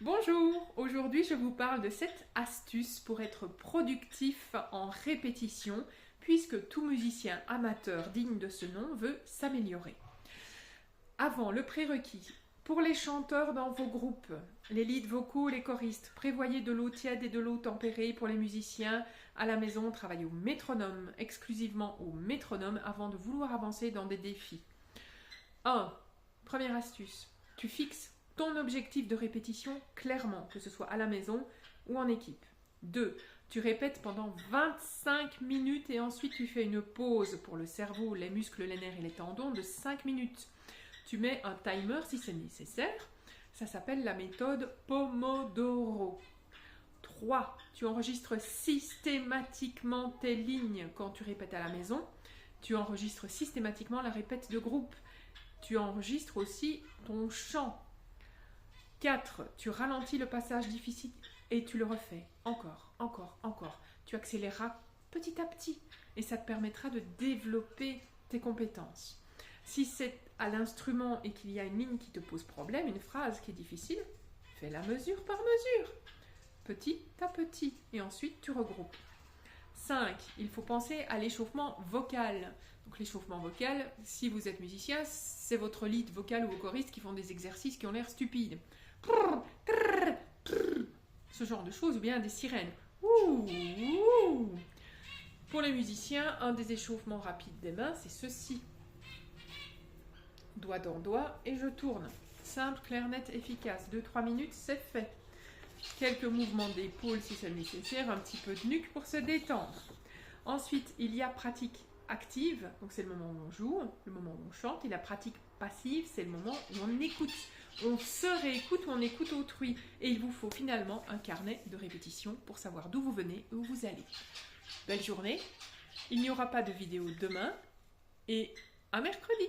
Bonjour, aujourd'hui je vous parle de 7 astuces pour être productif en répétition puisque tout musicien amateur digne de ce nom veut s'améliorer. Avant, le prérequis. Pour les chanteurs dans vos groupes, les leads vocaux, les choristes, prévoyez de l'eau tiède et de l'eau tempérée pour les musiciens. À la maison, travaillez au métronome, exclusivement au métronome avant de vouloir avancer dans des défis. 1. Première astuce, tu fixes ton objectif de répétition clairement, que ce soit à la maison ou en équipe. 2. Tu répètes pendant 25 minutes et ensuite tu fais une pause pour le cerveau, les muscles, les nerfs et les tendons de 5 minutes. Tu mets un timer si c'est nécessaire. Ça s'appelle la méthode Pomodoro. 3. Tu enregistres systématiquement tes lignes quand tu répètes à la maison. Tu enregistres systématiquement la répète de groupe. Tu enregistres aussi ton chant. 4. Tu ralentis le passage difficile et tu le refais. Encore. Tu accéléreras petit à petit et ça te permettra de développer tes compétences. Si c'est à l'instrument et qu'il y a une ligne qui te pose problème, une phrase qui est difficile, fais-la mesure par mesure, petit à petit, et ensuite tu regroupes. 5. Il faut penser à l'échauffement vocal. Donc l'échauffement vocal, si vous êtes musicien, c'est votre lead vocal ou vos choristes qui font des exercices qui ont l'air stupides. Ce genre de choses, ou bien des sirènes. Pour les musiciens, un des échauffements rapides des mains, c'est ceci. Doigt dans doigt et je tourne. Simple, clair, net, efficace. 2-3 minutes, c'est fait. Quelques mouvements d'épaule si c'est nécessaire, un petit peu de nuque pour se détendre. Ensuite, il y a pratique active, donc c'est le moment où on joue, le moment où on chante. Il y a pratique passive, c'est le moment où on écoute. On se réécoute ou on écoute autrui. Et il vous faut finalement un carnet de répétition pour savoir d'où vous venez et où vous allez. Belle journée, il n'y aura pas de vidéo demain et à mercredi.